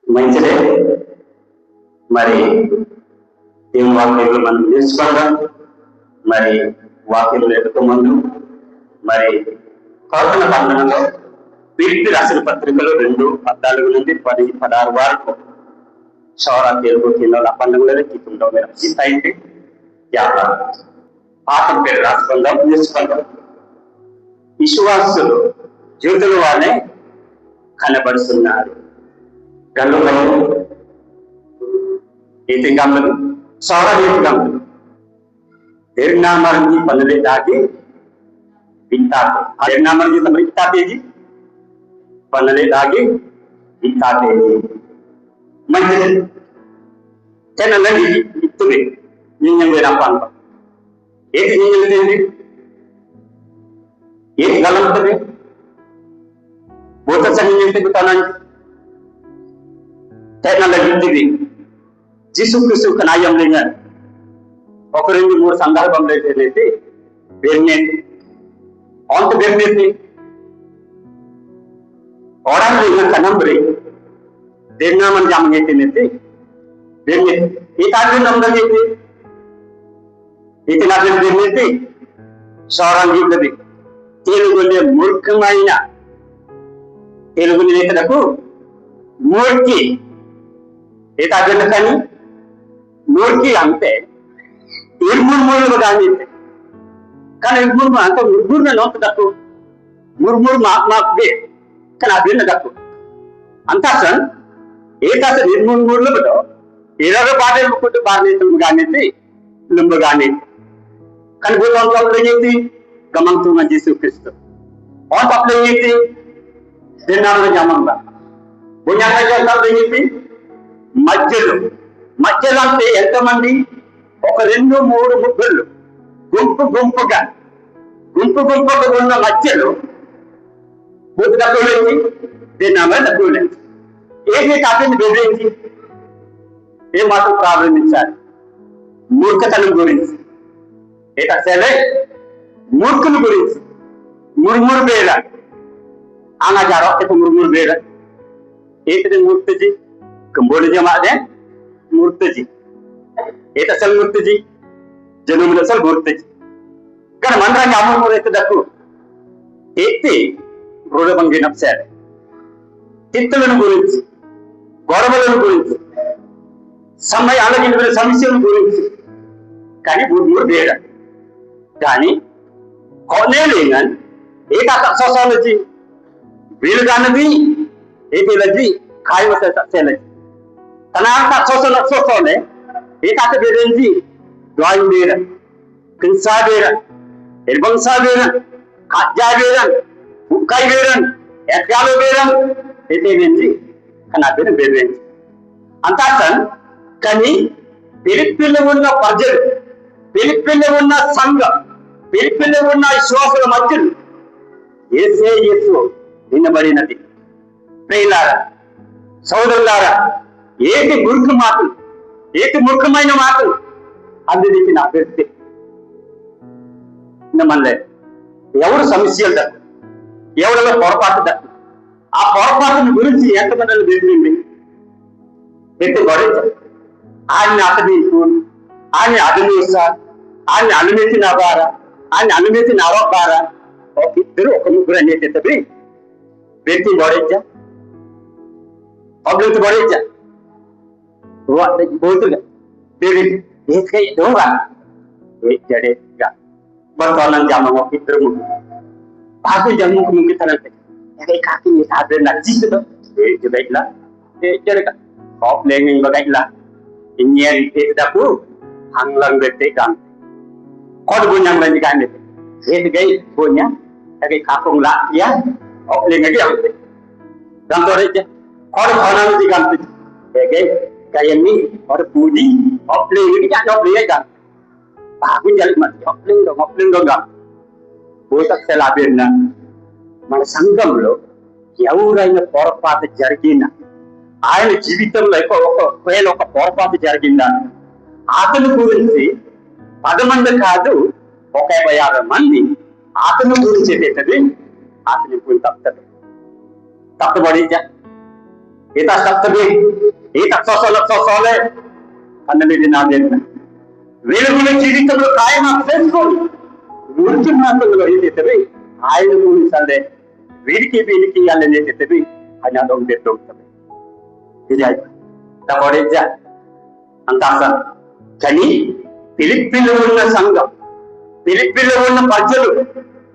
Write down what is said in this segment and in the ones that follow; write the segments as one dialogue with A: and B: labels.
A: మంచిదే. మరి దేవుని వాక్యంలో మనం నేర్చుకుందాం. మరి వాక్యంలో ఎదుక ముందు మరి ప్రకటన గ్రంథంలో ఫిలిప్పీ రాసిన పత్రికలో 2:14 నుండి 10-16 వరకు शौरा तेल को किलो पंद्रह की तुम लोग मेरा इस टाइम पे क्या పాఠం పేరు రాసుకుందాం, నేర్చుకుందాం. విశ్వాసులు జ్యోతుల వాళ్ళే కనబడుతున్నారు. గంగలు ఈతింగమ్మలు సౌర ఈతింగమ్మలు దేర్నామర్ని పనులే దాటి వింటారు. దేర్నామర్ని తమ వింటాతేజీ పనులే దాగి వింటాతేజీ మంచిది. చెన్నెల్లని ఇస్తుంది నేను వేరప్ప ఏది నింజలుతుంది, ఏది గలంతుంది, భూత సన్నిధి తిరుగుతానండి. చెన్నెల్లని ఇస్తుంది జీసుక్రీస్తు నాయం లేని ఒక 2-3 సందర్భంలో అయితే వేరినేది అంత వేరినేది ఓడాలి కనంబరి దేన్నామని జామగైతే ఈ కార్యం నమ్మదైతే ఇతని నిర్ణయితే సౌరంగిది తెలుగులే మూర్ఖమైన తెలుగు నేతలకు మూర్ఖి ఏతాగంట కానీ మూర్ఖి అంతే ఇర్మూర్మూరులు కానీ కానీ ఇర్మూర్మ అంత ముగ్గురున నోత తక్కువ ముర్మూరు మాకు కానీ అభిన్న తక్కువ అంతా సన్ ఏకాస నిర్మూర్మూరులు కూడా 20 పాటలు ముక్కుంటూ బాధ్యతలు కానీ లుంబు కానీ కానీ భూతంలో ఏంటి గమంతు మంచి చూపిస్తూ ఆన్ తప్పలో ఏంటి దినాల్లో జమంగా భుజాలు ఏంటి మధ్యలో అంటే ఎంతమంది ఒక 2-3 ముగ్గురు గుంపుగా ఉన్న మధ్యలో భూత డబ్బులు ఏంటి దినామా డబ్బులు లేదు. ఏది కాకుండా బెదిరించి ఏ మాత్రం ప్రారంభించాలి మూర్ఖతనం గురించి ఏటసలే మూర్ఖుల గురించి మురుమురు బేర ఆనా జారో మురుమురు బేర ఏది మూర్తిజీ కంబోడి జమాదే మూర్తిజీ ఏటసలు మూర్తిజీ జనుములు అసలు మూర్తిజీ కానీ మందరాన్ని అమ్మూరు ఎత్తదక్కు ఎత్తి రోడబంగిన సరే తిత్తులను గురించి గొడవలను గురించి సమయాలగిన సమస్యల గురించి కానీ మూడు బేడ కానీ కొనేలేనని ఏక సోసాలజీ వీలుగానది ఏపీలజీ కాయవసలజీ తన సోసాలే ఏకాక బేరేంజి డ్రాయింగ్ బేర కిన్సా బేర ఎర్బంసా బేర కాజా బేరన్ ఉక్కాయి బేరన్ ఎక్కాలో బేరన్ ఏతేవేంజి కానీ పేరు బేరేంజి అంతా సన్ కానీ పిలిపిల్లి ఉన్న ప్రజలు పిలిపిల్లి ఉన్న సంఘం పిలిపిల్లి ఉన్న విశ్వాసుల మధ్యలో యేసు నిన్నబడినది. ప్రియులారా సోదరులారా ఏటి మూర్ఖ మాటలు ఏటి మూర్ఖమైన మాటలు అందరికి నా పెడితే మళ్ళీ ఎవరు సమస్యలు దక్కు ఎవరిలో పొరపాటు దక్కు ఆ పొరపాటుని గురించి ఎంతమంది బెదిరింది ఎత్తి గొడవ ఆయన అతని ఆయన అభినేసా ఆయన అనుమతి నవారా ఆయన అనుమతి నవ్వబారా ఒక ఇద్దరు ఒక ముగ్గురు అనేటది వ్యక్తి గొడవచ్చా పబ్లిక్ గొడవచ్చా బోతుగా జడేగా బర్తోళ్ళని జమ ఒక ఇద్దరు ముగ్గురు కాకు జమ్ముకు ముంగితారంటే కాకి నీ సాధ్యం నచ్చిస్తుందో బయటలా జరగ కాప్ లేని బయటలా ఇంజనీర్ చేసేటప్పుడు హంగ్లం పెట్టి కానీ కొడు పుణ్యం రండి కానీ ఏది గై పుణ్యం అది కాకుండా లాక్యా లేంగటి అవుతుంది దాంతో కొడు కొనాలి కనిపించి కయన్ని కొడు పూజి ఒప్లేంగటి కానీ ఒప్లేగా బాగు జల్లి మరి ఒప్లింగంగా భూతక్షలాభిన్న మన సంఘంలో ఎవరైనా పొరపాటు జరిగినా ఆయన జీవితంలో ఒకవేళ ఒక పొరపాటు జరిగిందా అతని గురించి 10 మంది కాదు 150 మంది అతని గురించి ఏంటది అతని గురించి తప్పబడి Ita saktabi, ita sosole, annalidi naadena. Veluguల జీవితంలో కాయన ఫెయిల్ఫుల్ గురించి మాటలు ఏదైతే ఆయన గురించి వీడికి అల్లనే చేసేది అని అదొక డెట్ ఉంటుంది. ఇది తప్పడేజా అంత అసలు కానీ ఫిలిప్పీలో ఉన్న సంఘం, ఫిలిప్పీలో ఉన్న ప్రజలు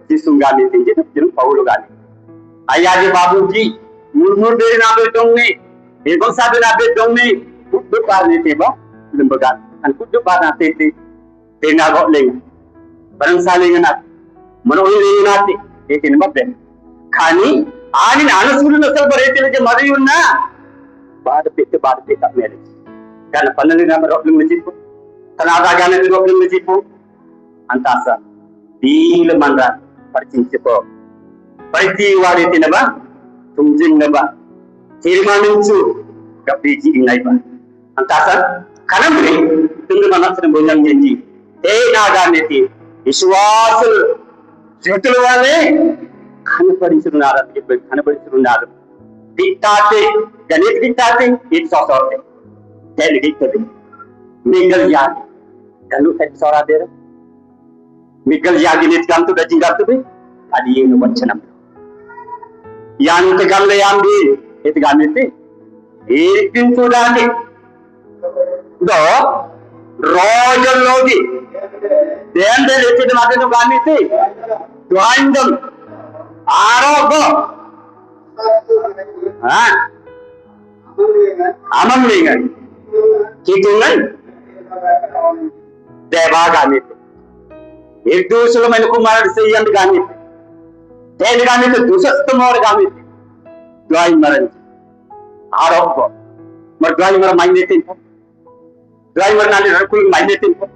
A: తీసుగానే తెచ్చిన పౌలు కానీ అయ్యాది బాబుజీ మూడు పేరు నా పెట్టండి ఏకోసారి నా పెట్టండి గుడ్డు పారితేమో లింబగా అని గుడ్డు బాగా నాటి తేనాగో లేదు బరంసాలిగా నాటి మనోళ్ళు నాటి ఏ తినబడ్డే కానీ ఆయన అనసూరులు అసలు రైతులకి మరి ఉన్నా బాధ పెట్టి మేలు తన పనులు రోడ్లు చెప్పు తన ఆదాయాన్ని రోడ్లు చెప్పు అంత అసలు వీళ్ళు మన పరిచించిపో ప్రతి వాడి తినబా తుంజింగబా తీర్మానించు గబ్బీజీ ఇన్నైబా అంత అసలు కనబడి తుంగి మనస్సును భుజం చెంది ఏ నాగాన్ని విశ్వాసులు చేతుల వాళ్ళే కనబడుతున్నారు దిక్తాతే గణిత దిక్తాతే ఇది సోసోతే తెలు దిక్తది మిగల్ యాది గలు తెలు సోరాదేర మిగల్ యాది నిత్ గంతు గజి గంతుబి అది ఏను వచనం యాంత గల్ల యాంది ఇది గానితే ఏర్పించుడాని దో రోజుల్లోకి దేందే లేచిది మాటను గానితే ద్వాండం ఆరోగ్యం అమమ్మిగా కీర్తున్నై దేవా గాని నిర్దోషులమైన కుమారుడు చెయ్యండి కానీ తేలి కానీ దుసస్తమోడు కానీ ద్వాయి మరణి ఆరోగ్యం మరి ద్వాయి మర మైందే తింపు ద్వాయి మర నాని రకులు మైందే తింపు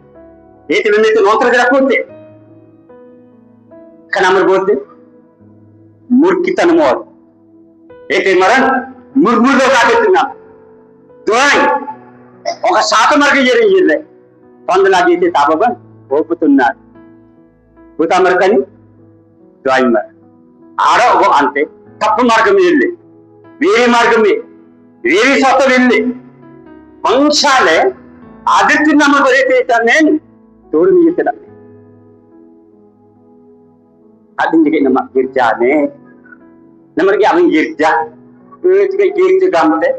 A: ఏతి నిన్నైతే నోతర జరగకపోతే కానీ అమరు పోతే మూర్ఖితనము ఏంటి మరణ ముర్ముర్లో కాబెట్టున్నాం ద్వాయి ఒక శాతం వరకు జరిగింది పొందలాగైతే తాపగా ఓపుతున్నారు భూతామరకని ద్వాయి మర ఆరో అంతే తప్పు మార్గం వెళ్ళి వేరే మార్గమే వేరే సొంతం వెళ్ళి వంశాలే ఆదిత్య నమ్మకం అయితే నేను తోడు మీతున్నాను അതിന്റെ നമ്മ ഗിർജാനെ നമ്മൾക്ക് അവൻ ഗിർജ ഗിർജ കാമത്തെ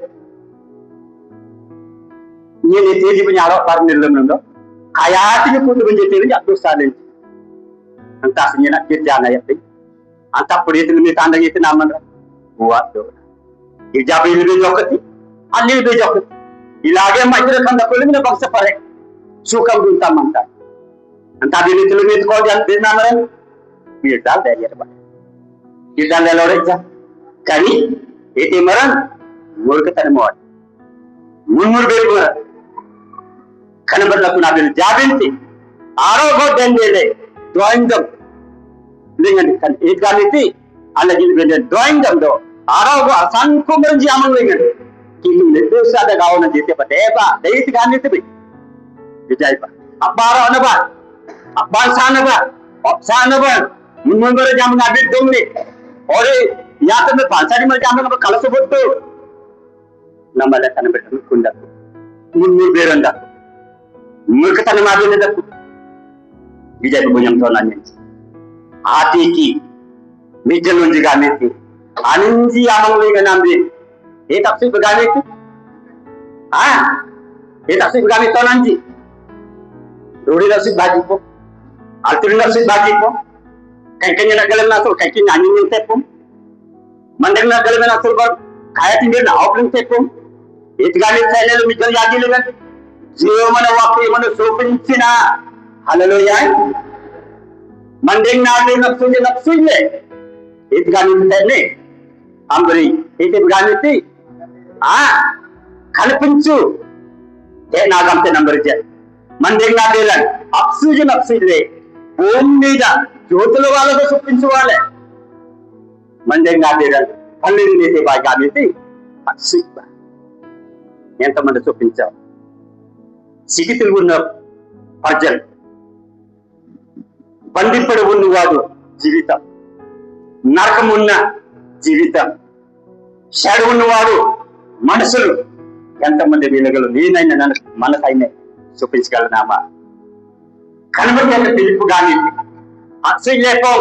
A: ഇങ്ങനെ തേജി ഞാറോ പറഞ്ഞില്ലുണ്ടോ അയാത്തിന് കൂട്ടുപഞ്ചെത്തി അബ്ദുസ്ഥാനിച്ച് అంత అసలు గిర్జానయ్యి అంత అప్పుడు ఎత్తులు మీ తాండగెత్తి నామంట గిర్జా బీజు ఒకటి అల్లి బీజు ఒకటి ఇలాగే మధ్యలో కందకులు మీద వంశపరే సుఖం గుంటామంట అంత అది రీతిలో మీదుకోవాలి అని తిన్నామరే గిర్జాలు తయారు గిర్జాలు ఎలా కానీ ఏటి మరం మూర్ఖతనమోడు మున్మురు పేరు కనబడలకు నా పేరు జాబించి ఆరోగ్యం ద్వైందం ఏది అలాగే ద్వైందంలో ఆరోగ్య అసంకుమరించి అమలు কিন্তু నిర్దోషాద కావాలని చేసే దేవ దైతి కానీ విజయ్ అబ్బారో అనబా అబ్బా సానబా సానబా మున్ముందర జామన అభిద్దుంది ఓరే యాతన పాంచాడి మరి జామన కలసబొట్టు నమ్మల కనబెట్టుకుండకు మున్మురు పేరంద మూర్ఖతన మాదినదకు విజయ్ భుజంతో నన్నించి ఆతికి మిజ్జల నుంచి కానీ అనించి అమలుగా నమ్మి ఏ తప్సిపు కానీ ఏ తప్సిపు కానీ తోనంచి రోడి రసిక్ భాజీపో అల్తుడి రసిక్ భాజీపో కంకņ నగ్గల అసలు కంకి అన్ని తెప్పు మందరి నగ్గల అసలు కాయ తిండి ఆఫ్లింగ్ తెప్పు ఏది కానీ శైలిలో మిజ్జలు యాదీలు కానీ జీవమన వాక్యమన చూపించిన హల్లెలూయ మందింగ్ నాటి నప్సులే ఏది కానీ సైలే అంబరి ఏది కానీ కల్పించు ఏ నాగంతే నంబర్ ఇచ్చా మందింగ్ నాటేలా అప్సూజలే భూమి మీద జ్యోతుల వాళ్ళతో చూపించు వాళ్ళే మందింగ్ నాటేలా పల్లెలు నేసే బాగా కానీ అప్సూజ ఎంతమంది చూపించావు సిగితులు ఉన్న ప్రజలు బంధింపడి ఉన్నవాడు జీవితం నరకమున్న జీవితం షడు ఉన్నవాడు మనుషులు ఎంతమంది వీళ్ళగలరు? నేనైనా నన్ను మనకైనా చూపించగలనామా? కనబడి పిలుపు కానివ్వండి, అసూయలేపం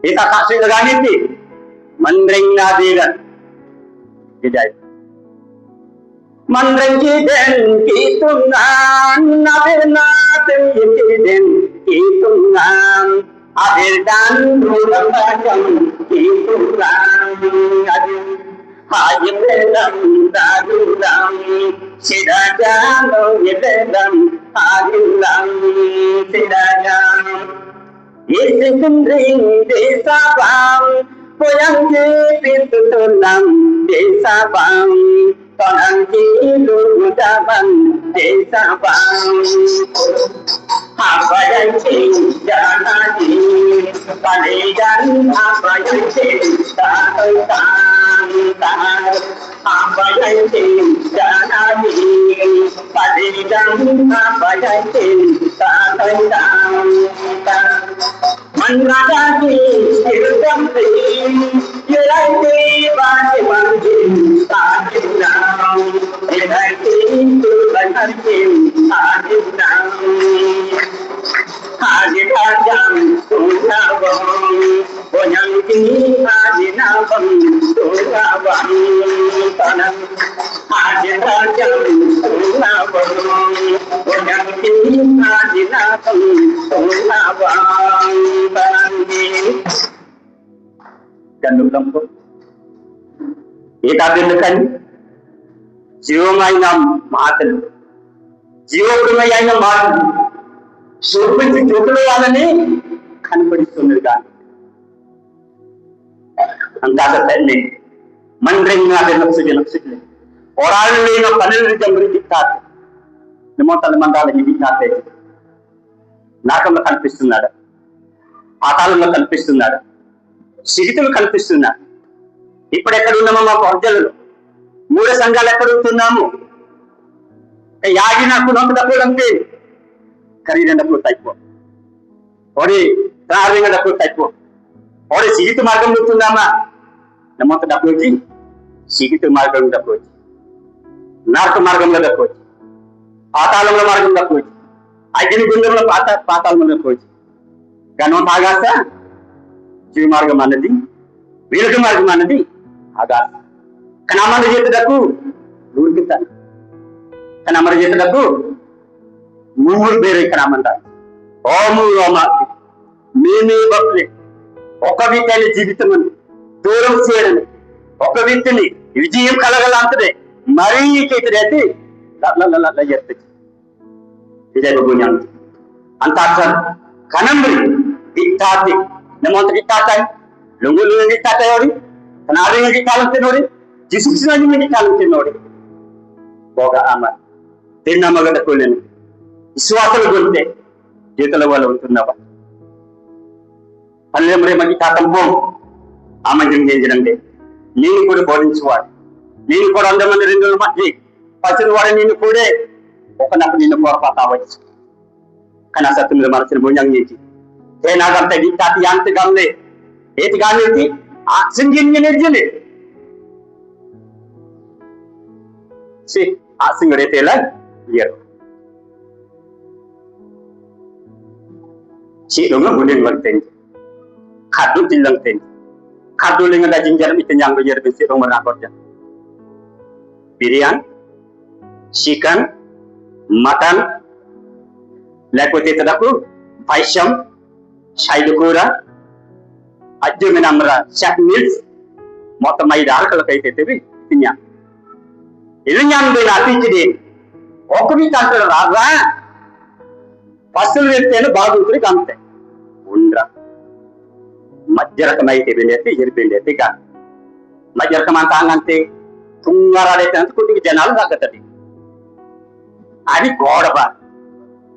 A: ఇక అసూయలు కానివ్వండి, మంద్రంగా దీగన్ విజయ్ మంద్రంకి దెన్ కీతుంగాన్ నబిర్నాథం దెన్ కీతుంగాన్ అబిర్దాన్ రూపకం కీతుంగాన్ అది హాయిదం దారుదం సిరాజాను యదం హాయిదం సిరాజాం ఇసింద్రిం దేశపాం పోయంగి పితుతులం దేశపాం తనంగి లుదవం దేశపాం అపయంచి జానాది పలేగన్ అపయంచి తాతాం అపయంచి జానాది పలేగన్ అపయంచి తాతాం మంగళాది స్థిరం ఎలైతే బాటి మంది సాధినాం ఎలైతే తులసి సాధినాం హాజిరాజం సునవం పోయంకి హాజినవం సునవం తనం హాజిరాజం సునవం పోయంకి హాజినవం సునవం గండులంతో ఏకాగ్రతని జీవమైన మాటలు, జీవోగ్రమైన మాటలు చూపించి చూపులు వాళ్ళని కనపడిస్తున్నది కానీ అంతా తల్లి మండ్రంగా నక్షులు పోరాళ్ళైన పనులు జంబురికి తాత నిమోతల మందాలకి తాతే నాకంలో కనిపిస్తున్నాడు, పాతాళంలో కనిపిస్తున్నాడు, సిరితులు కనిపిస్తున్నాడు. ఇప్పుడు ఎక్కడ ఉన్నామో మా ప్రజలు మూడు సంఘాలు ఎక్కడ ఉంటున్నాము? యాగి నాకు నొక్క డబ్బులు అంతే ఖరీదైన డబ్బులు తక్కువ, ఓడి ప్రారంభ డబ్బులు తక్కువ, ఓడి సిగితు మార్గం ఉంటున్నామా? నమ్మక డబ్బులు వచ్చి సిగితు మార్గం డబ్బులు వచ్చి, నార్క మార్గంలో డబ్బు వచ్చి, పాతాళంలో మార్గం డబ్బు వచ్చి, అగ్ని గుండంలో పాతాళంలో డబ్బు వచ్చి, గణం ఆగాస జీవ మార్గం అన్నది, వీరక మార్గం అన్నది ఆగాస. కానీ అమర చేతులకు ఊరికితాను, కానీ అమర చేతులకు మూడు పేరు ఇక్కడ అమ్మంటారు. ఓము మేమే భక్తులే ఒక వ్యక్తి జీవితం దూరం చేయడని, ఒక వ్యక్తిని విజయం కలగలంతదే మరీ చేతుడైతే విజయ భూమి అంత కనంబరి గిట్టాతి నమ్మంత గిట్టాతాయి లొంగులు గిట్టాతాయోడి తన ఆరోగ్యం గిట్టాలంతే నోడి జిసుకుసిన గిట్టాలంతే నోడి పోగ ఆమె తిన్నమ్మగడకోలేను విశ్వాసాలు కొంటే జీతల వాళ్ళు ఉంటున్నావా? పల్లె మగి తాతంపం ఆమంజం చేయించడంటే నేను కూడా బోధించేవాడు, నేను కూడా 100 మంది 2 మధ్య పచ్చిన వాడు నేను కూడా ఒకనప్పుడు నిన్ను కోరపాతావచ్చు. కానీ ఆ సత్యం మీద మనసుని భుజంగా చేసి ఏ నాకంత గిట్టాతి అంత గమలే ఏది కానీ ఆ సింగిని నిర్జలే ఆ సింగుడైతే ఇలా ఇయ్యరు Cilongnya boleh ngerti, kado jilang ten, kado lengan daging jarum itu yang berjaya besi rumah rakyatnya. Birian, chicken, mutton, lepas itu aku, paisam, saidukura, aja menamra, chef meals, motor maidar kalau kayak itu bi, inya. Ini yang berarti jadi, aku ni tak terlalu. ఫస్టులు వెళ్తేనే బాగుంటుంది అంతే ఉండరా మధ్య రకం అయితే వెళ్ళేది ఎరిపిండి అయితే కాదు మధ్య రకం అంతా అంతే తుంగరాడైతే అంత కొద్దిగా జనాలు తగ్గతుంది అది గోడబ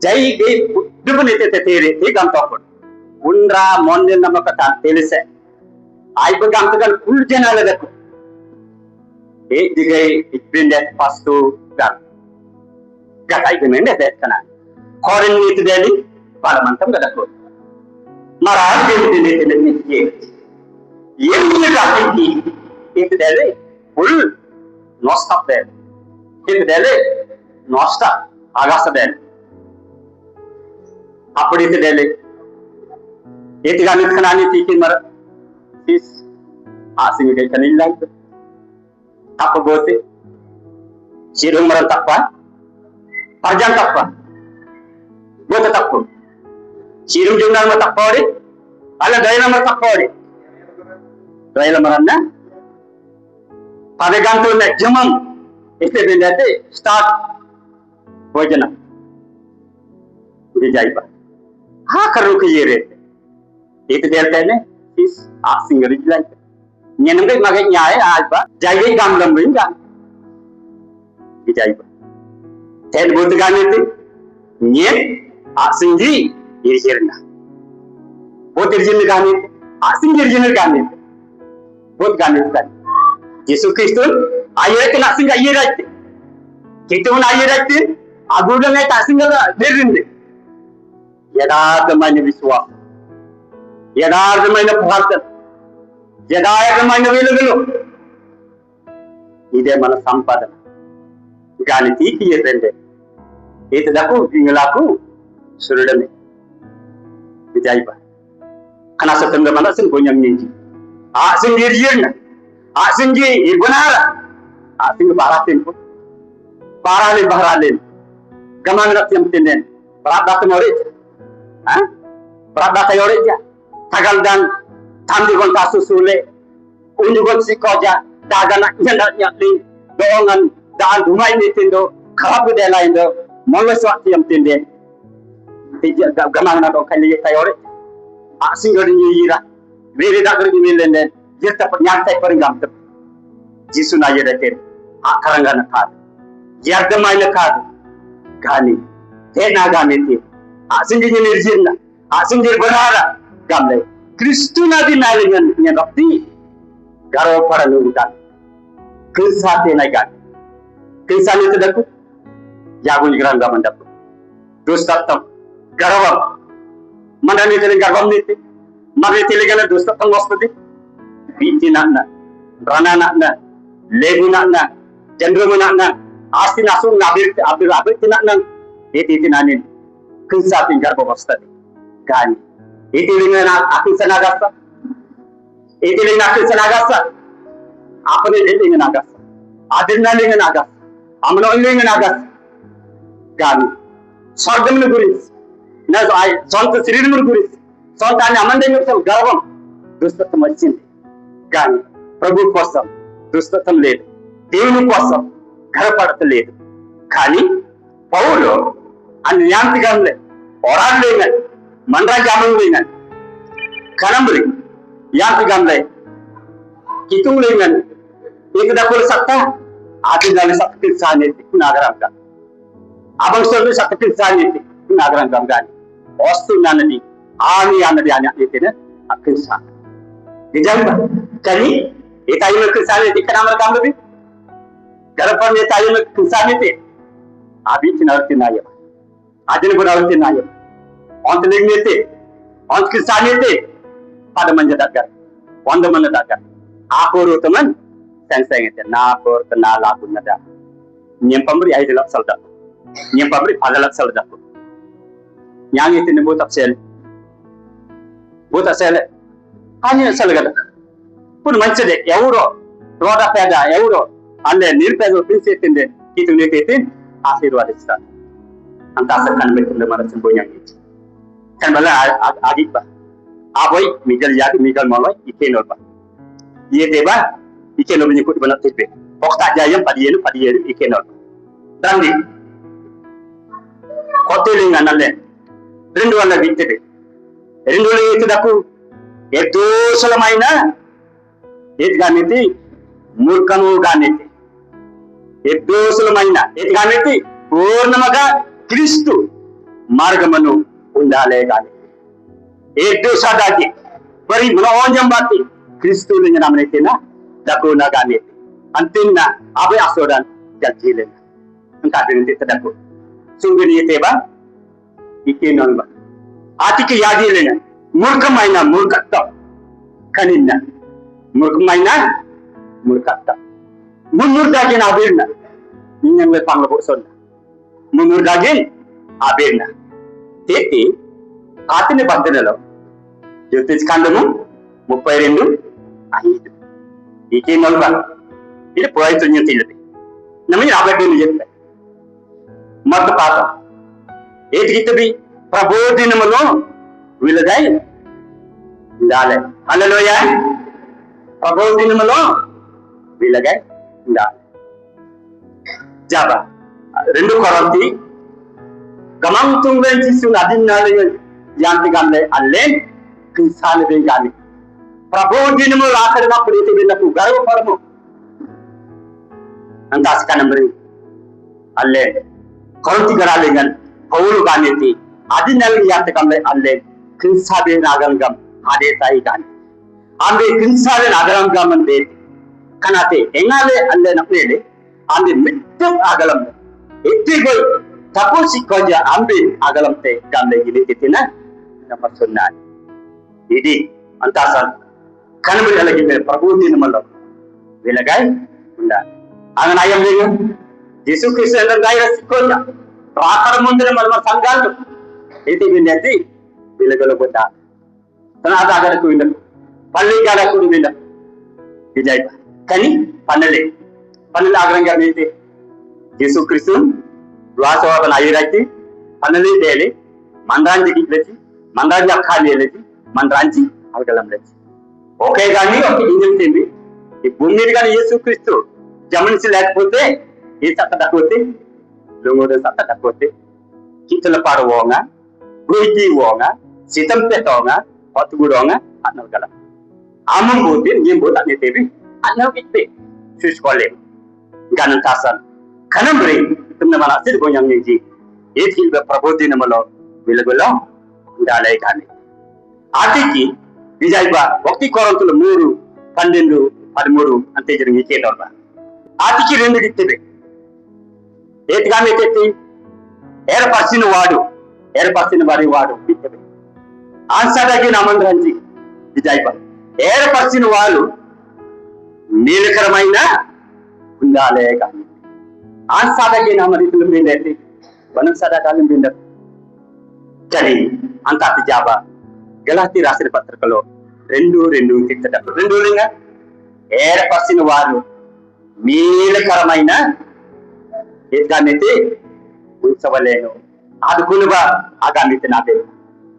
A: జై గై బుద్ధిపనైతే తేరైతే గంతప్పుడు ఉండరా మొన్న నమ్మక తెలిసే అయిపోయి అంతగా ఫుల్ జనాలు దక్కు ఏ దిగై ఇప్పిండి ఫస్ట్ గత అయిపోయింది అదే Korin itu jadi pada mantam gak ada kod. Marah dia ini. Yang ini dah tinggi itu dari full nostap dele. Itu dele nosta agasa dele. Apodi itu dele. Itu kan itu kenani tikin mar sis asing gay kanil lagi. Apa bote? Sirung maran takpa, parjan takpa. Bote takpo. Sirung jumlah mar takpa ori, ala daya mar takpa ori. Daya maran na. Pada gantung nek jemang, itu benda tu start wajana. Dijai pa. Ha karu kejere. Itu dia tanya, is asing gari lagi. Nyenengkai makai nyai apa? Jai gamlam benda. Dijai pa. Tel buat gani tu, nyen asing ji irjirna. Buat irjirna gani, asing irjirna gani. Buat gani tu. Yesus Kristus ayat nak singgah ayat. Kita pun ayat tu, agu dah nak tak singgah berinde. యథార్థమైన విశ్వాసం, యథార్థమైన ప్రార్థన, యథార్థమైన వెలుగులు, ఇదే మన సంపాదన. కానీ తీకి ఏంటంటే ఇతలకు ఇంగ్లాకు సురుడమే విజయపా కనసతంగా మనసును కొంచెం నుంచి ఆసింగి ఇర్జిర్న ఆసింగి ఇర్బనార ఆసింగి బారాతింపు బారాలి బారాలి గమనంగా తింటేనే ప్రార్థన మరి Berada teorinya, tagal dan tandi konta susule, unjugon si koja, dagan nyandanya li, doongan daan rumah ini tindo, kerap de lain do, monggo swat yang tinde, gamang na do kali teori, asing gari nyira, beri dak gari milende, jeta penyantai peringam ter, jisu na yeda ter, akarangana kad, yardamai na kad, gani, tena gani ti. Asing jadi nirjina, asing jadi berharap, gamle. Kristus nadi nalingan nyakti, garo para nurutan, kisah tenaga, kisah itu daku, jagun geran gaman daku, dostatam, garawam, mana ni teling garawam ni, mana telingan dostatam wastudi, biti nakna, rana nakna, legu nakna, jendrum nakna, asti nasung nabir nakna, itu nanin. Kisah tinggal berwasta di, kan? Itu dengan aku senagasa, itu dengan aku senagasa, apa ni dengan agasa, adilnya dengan agasa, amno dengan agasa, kan? Sorgam ni guris, nas ay, sonta sirir ni guris, sonta ni aman dengan sel garam, dosta temacin, kan? Prabhu kuasa, dosta temled, Dewi kuasa, garapad temled, kani, Paulo, yang tiga le. Orang dengan, mandra jaman dengan, kanambri, yang tiga le, kitung dengan, itu dah boleh sakta, ada dalam satu kisah ni, pun agar angkat. Abang selalu satu kisah ni, pun agar angkat. Ostu nana di, ani anak itu ni, kisah. Dijampa, jadi, itu ayu kisah ni, dikenal kamu lebih, garapan itu ayu kisah ni, abi cinar cinaya. Adil berawat naya, ont lignete, ont kisanete, pada menjadikan, wanda menjadikan. Aku ru teman, senseng itu, na por kenal aku nada. Nyempamri air lap salda, nyempamri pada lap salda. Yang itu ni buat sel, hanya salgada. Pun mencari, euro, roda peda, euro, anda nirpedo prinsip ini, itu nirpetin, akhirnya ada. Antasakan betul mana sembunyi ini. Kan bala adik ba. Aboy migal jadi migal malai ikenol ba. Ye deba ikenol menyebut benar tipe. Pokta jayam padienu ikenol. Dan di hotel dengan anda. Rindu anda bitte. Rindu itu daku. Itu selama ini. Itu ganti murkanu ganti. Itu selama ini. Itu ganti purna maka Kristus margamanu undale gani. Itu sadaki. Beri menonjam bati. Kristus dengan nama kita daku nagani. Antinna abe asoran jadilen. Engkau dengan kita daku. Sungguh ni teba. Ikin nolba. Ati ke yadilen. Murka maina murkatta. Kaninna. Murka maina murkatta. Mumurgagin abirna. Ningan may panglabukson na. Mumurgagin abirna. Teti, atin ni Bagdanalo, yung tiskandamo, 32, 5. Iki nolba. Ini proyek tu nyetil lebih. Namanya apa yang dia jelaskan? Mata pata. Itu kita bi Prabowo di nama wilayah. Dale. Haleluya. Prabowo di nama wilayah. Dale. Jaba. Rendu Korinti. Gamang tunggu jisun adin nalanya yang tiga allen kisah lebih kali. Prabowo di nama akhir nak berita benda tu garu farmo. Antas kan beri allen. Korinti garalengan. Paulu ganiti. Adinal yang tekamle allen kisah be nagalgam ada tai kan. Ambil kisah be nagalgam ande. Kanate engale allen apele. Ambil mituk agalam. Itu boy. Tapi si kerja ambil agalam te gamle gini kitina nama sunnah. Jadi antasan kan beri lagi be Prabowo di nama lo. Bilagai bunda. Angan ayam dengan Yesus Kristus dan gaya sekolah. Rakar mundur malam sanggal. Itu binati bila kalau kita. Tanah agar aku ini. Paling kalau aku ini. Dijai. Kani panel agar enggak binti. Yesus Kristus dua sahaja penayir lagi. Panel dele. Mandran jadi lagi. Mandran jak kali lagi. Mandran ji agalam lagi. Oke kani oke injil tinggi. Di bumi kan Yesus Kristus. Zaman silat putih. Isa katakote. Lungo dan sata katakote. Kita lepar wonga. Guiji wonga. Sitam petonga. Hotu gudonga. Anal galam. Amam butin. Jim butak ni tebi. Anal ikbe. Sus kolem. Ganan tasan. Kanam beri. Tumna manasir gonyang niji. Itu hilba Prabowo di nama lo. Bila dalai kani. Arti bijai ba. Waktu korang tu muru. Pandendu. Padmuru. Ante jeringi kedor ba. Arti ki rendu ditebe. Etkami teti air person bari wadu bitebe. Answer dagi namandranji bijaiba. Air person walu nilkaramaina undale kami. Answer dagi namari tulum bindati. Banang sada kalim bindat. Jadi anta tijaba. Galati rasil patra kalau rendu kita dapat rendu linga. Air person walu nilkaramaina Itganiti, unsawaleno. Adu kunuba agamit nabe.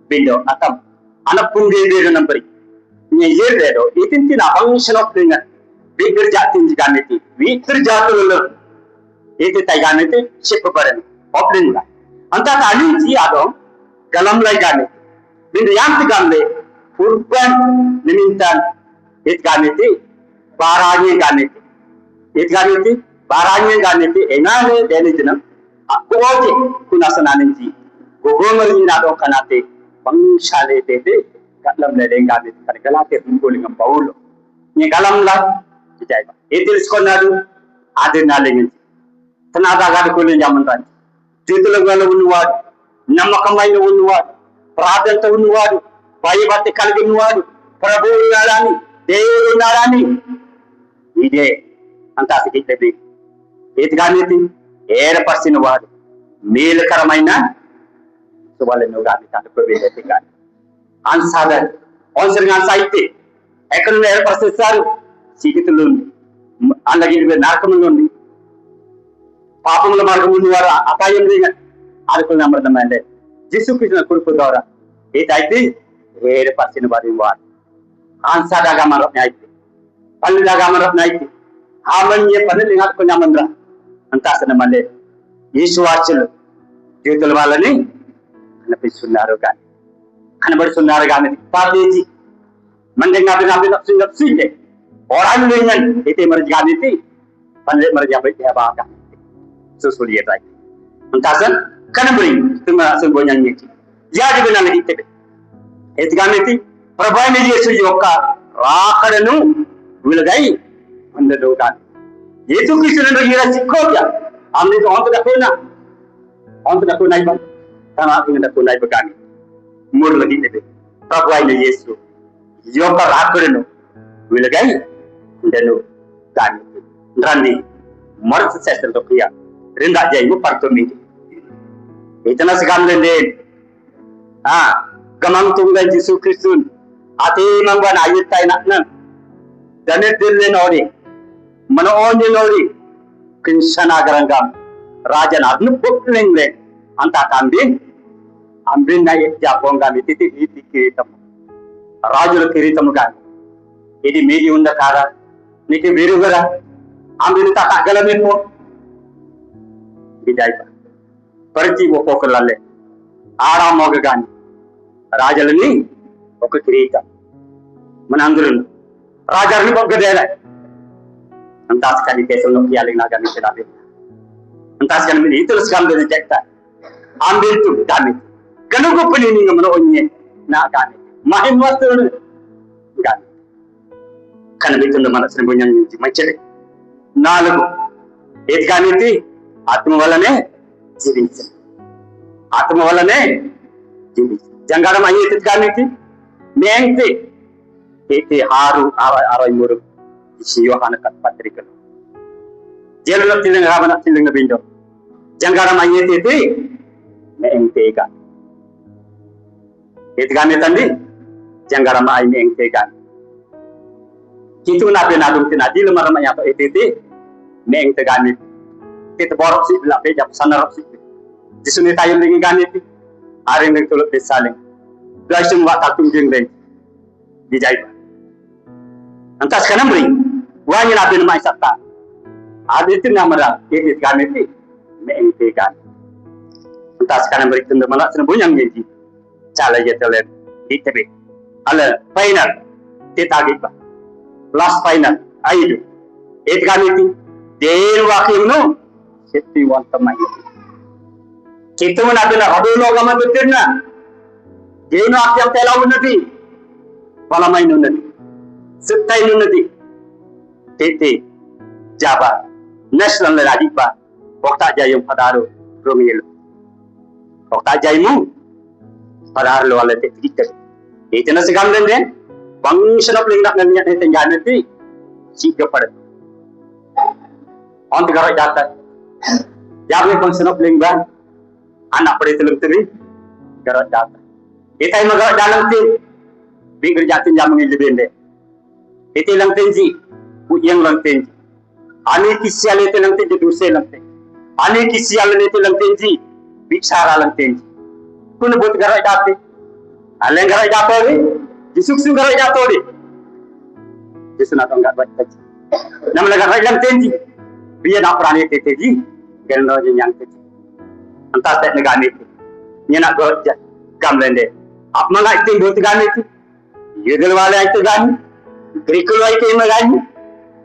A: Bindo atam. Anak pungge dero namperi. Nye yer dero. Itin tina function of linga. Bigger jatin jiganiti. Victor jatulur. Iti taiganiti ship baran. Oplinga. Anta tali ji adom. Galam lai gani. Bindo yang tigamle. Urban nimintan. Itganiti. Baranye ganiti. Itganiti. Barangnya ganiti engale denijna akoje kuna sananinji gogomari nado kanate bangshale tete kalam le denga dit kalate ungolinga paulo ni kalam la dijaiba etil skonadu adinalingin tanada gad kulin jaman ran titulangala unwad namakamai unwad pradanta unwad bayibatti kalgi unwad Prabowo narani dewu narani ide anta sikite Itganiti, air person wad, meal karamaina, so wale no gani kan berbeda tinggal. Ansada, onser ngan saite, ekon air person saru, sikitulun, anda gini be narkomun ni, papung lemar kemunuara, apa yang dengan, ada pun nomor namanya, Yesus Kristus kurpu dora, itu air person wad. Ansada gamarap naik, paling gamarap naik, amannya paling ingat punya mandra. Entah senamale Yesus acil jutul balani nabi sunnaru kan kan bersunnaru kan tapi ji mendeng nabi nak singap orang dengan itu merjam itu pandai merjam itu apa kan susul dia lagi entah sen kan beri cuma sebuahnya ni jadi benar lagi itu kan itu perbaikan Yesus joka rakarenu wilayah mendedukan Yesus Kristus dan Raja Sikopya. Amri itu orang tidak pernah ibadah. Tanah tidak pernah ibadah. Mur lagi itu. Prabowo ini Yesus. Jika rakyat itu, wilayah itu dan Rani, Morse Session of Pia, Rinda Jayu Partomi. Itana Gamlen, Gamang Tunga Jisu Christun, Ati Mangan Ayutai Danet Dillenori, Manooni Lori, Kinshana Garangam, Rajan Adnu Pukling, Anta Kambi, Ambina Japonga, Titi Kiritam, Rajul Kiritamugan, Idi Midi Unda Kara, Niki Viruvera, Ambita Galamimo, Vidaipa, Perti Wokokalale, Ara Mogagan, Rajalani, Okakirita, Manandrun, Rajarni Bogadera, and that's can be of yelling Nagani Serabi. And that's going to be little scam to reject that. I'm built to damn it. Can you go putting them on Nagani? Mine was the gun. Can be to the Manasabunian, my cherry. Nalago. It can be Atmavalane, Jivis. Atmavalane, Jivis. Jangaramay Ganity, Mente. Ete Haru Araimuru, Yohanakat Patrick. Jello Tilling Havana Tilling the window. Jangaramay Mentega. It Gametandi, Jangaramay Mentega. Kituna Benadum Dilumaramaya Ete, Mentegani. It borrows it la page of Sana of City. Disunita Ganity, Aring to the Saling. Gashing what Atum Jingling. Vijay. And that's Canambri. Why you have been my Sata? Adit Namara, it is Ganity, Mentegan. And that's Canambri in the Malas and Bunyang Giti. Chalajet, Italy. Alla, final, Titagipa. Last final, I do. It Ganity, they walking no. 51 money. Kituna Abdullah Gamatina. Jane of Yamtela Unity. Palamai Nunati. Sitai Nunati. Tete. Java. National Radipa. Okta Jayum Padaro. Romeo. Okta Jaimu. Padaro Alate. It in a second then. Function of Linda and Janity. She got on the Garadata. Yami function of Lingba. Anapretulum Garadata. It I'm a Garadanti. Big Jatin Yamin Libende. It is Lantenzi, young Lantenzi. Aniki Sialate Lantenzi to say Lantenzi. Aniki Sialate Lantenzi, big Sara Lantenzi. Couldn't put Garadati. Alengaradatori, the Suxu Garadatori. This is not on that. Namaka Lantenzi. Be an opera Teti, Gano Yang Teti. And that's that Nagani. Yana got Gamlende. Up my life, they go to Ganity. You will like to gun. Gricolo came again.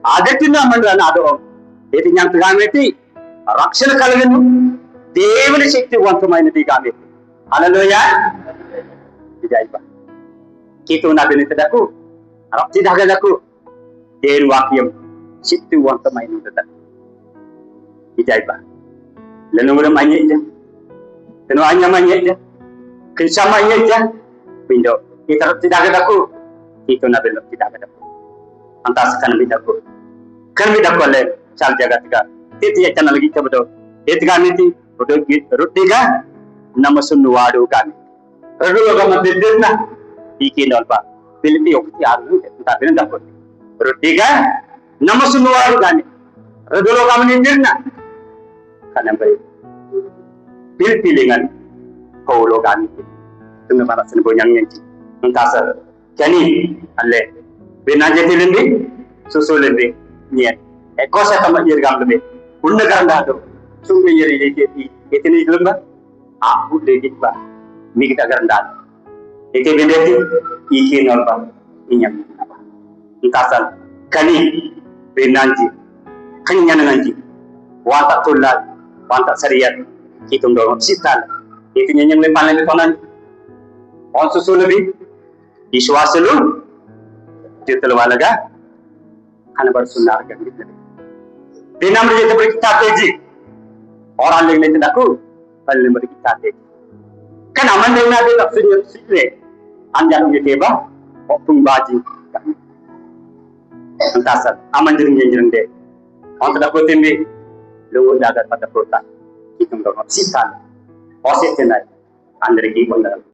A: Adatina Mandanado. It is young to Ganity. Rakshan Kalanu. They will shake the one to mind the Ganity. Hallelujah. Vijayba. Kituna Benitaku. Raptidagalaku. They wakium. Ship to one to mind the Vijayba. Lenura Manya. Tenuanya Manya. Kinsama Yaya. Window. Kita tidak ada aku. Itu nabi tidak ada aku. Antas kan bidaku. Kan bidaku le. Chal jaga tiga. Itu ya channel lagi coba do. Itu kan itu. Udah rutiga. Nama sunuwaru kan. Lalu kamu tidirna. Bikin apa? Pilih okti alu. Entah bila dapat. Rutiga. Nama sunuwaru kan. Lalu kamu tidirna. Karena baik. Pilih-pilingan. Kau logan itu. Tengah mana senbonyang yang Entasa, Jani, Ale, Benajetti Lendi, Susu Lendi, Niat. Ekosa tamat jirgam lebih. Undagandado, Sumbi Yeri, Etini Lumba, Abu Legitba, Mikita Grandan. Eke Benetti, Iki Norba, Inyam. Entasa, Kani, Benanji, Kanyananji, Wanta Tulla, Wanta Sariat, Kitundo, Sital, Etinya yang lepan lepanan. On Susu lebih. Iswasalu, Jital Walaga, Hanabar Sunar can be. The number is the Brictate, or unlimited Aku, unlimited Tate. Can a man be of senior secret? Anjan Yateba, or Pumbaji. And that's a Amandin Day. Antara timbi lu jaga pada kota itu nggak sih kan positif naik Andre ki